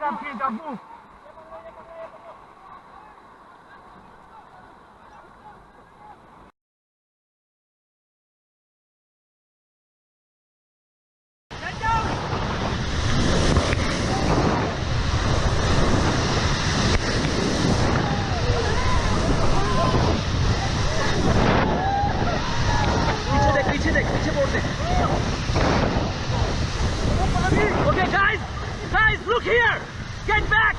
step की डब्बू पीछे बोल दे। Okay guys, look here, get back,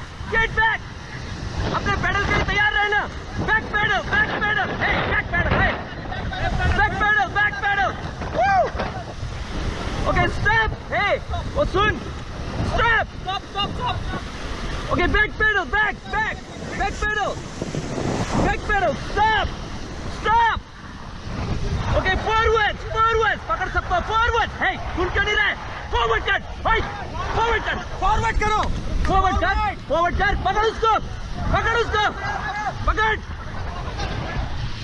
अपने पैडल के लिए तैयार रहना। Back pedal, hey, back pedal, hey, back pedal, woo! Okay, stop, hey, वो सुन, stop. Okay, back pedal, stop. Okay, forward, पकड़ सबको, forward, hey, सुन क्यों नहीं रहे? Forward कर, hey, forward करो, forward कर, पकड़ उसको,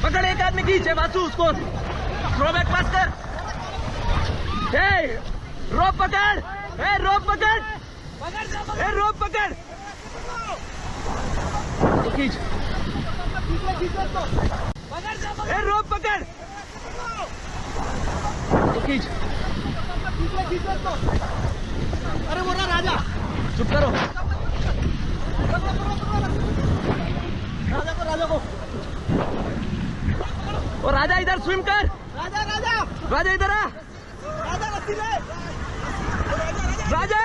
पकड़ एक आदमी खींचे वासु उसको, थ्रोबैक पास कर, hey, रोप पकड़, तो खींच, रोप पकड़, तो खींच, अरे बोला राजा, चुप करो, राजा को, ओ राजा इधर स्विम कर, राजा इधर आ, रस्सी ले, राजा,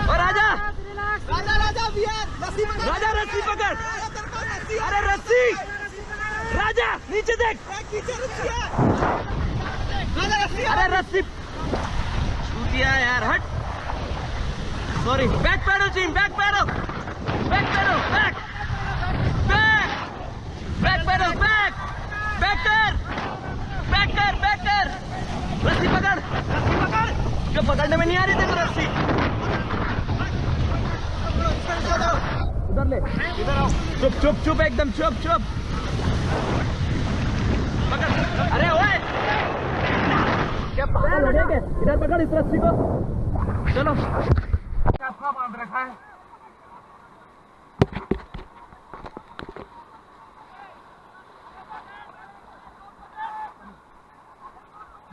और राजा, रस्सी पकड़, अरे रस्सी, राजा नीचे देख, अरे रस्सी छूट गया यार, हट, sorry, back paddle team, back paddle, back कर, रस्सी पकड़, जो पकड़ने में नहीं आ रही थी तो रस्सी, उधर ले, इधर आओ, चुप एकदम चुप, पकड़, अरे ओए, क्या पागल हो गए? इधर पकड़ इस रस्सी को, चलो, क्या बांध रखा है?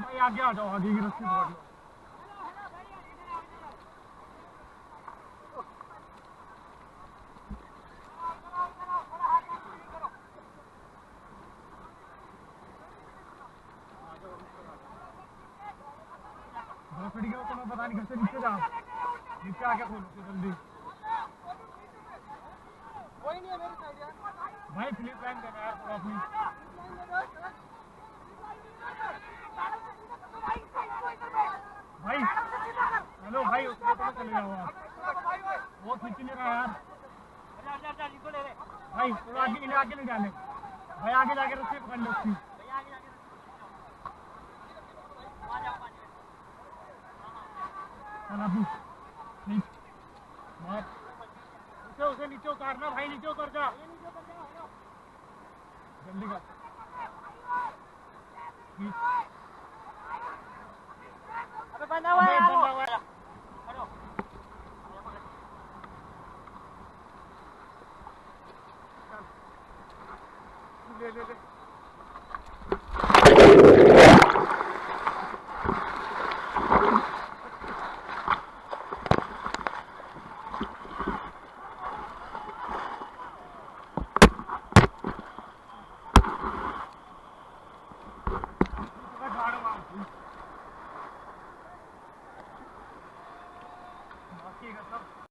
भाई आगे आ जाओ, आगे की रस्सी पकड़ लो। तो मैं पता नहीं घर से नीचे जाओ, नीचे आके खोलो जल्दी, कोई नहीं है मेरे साइड यार, भाई फ्लिप लाइन देना यार थोड़ा अपनी, भाई हेलो भाई, उसके तो चले जाओ आप, वो खींच नहीं रहा यार, भाई थोड़ा आगे नहीं जाने, भाई आगे जाके रस्सी पकड़ लो उसकी, उसे नीचे उतारना भाई, नीचे उतर जा, जल्दी कर, अबे बंदा हुआ है यार, ले बाकी का सब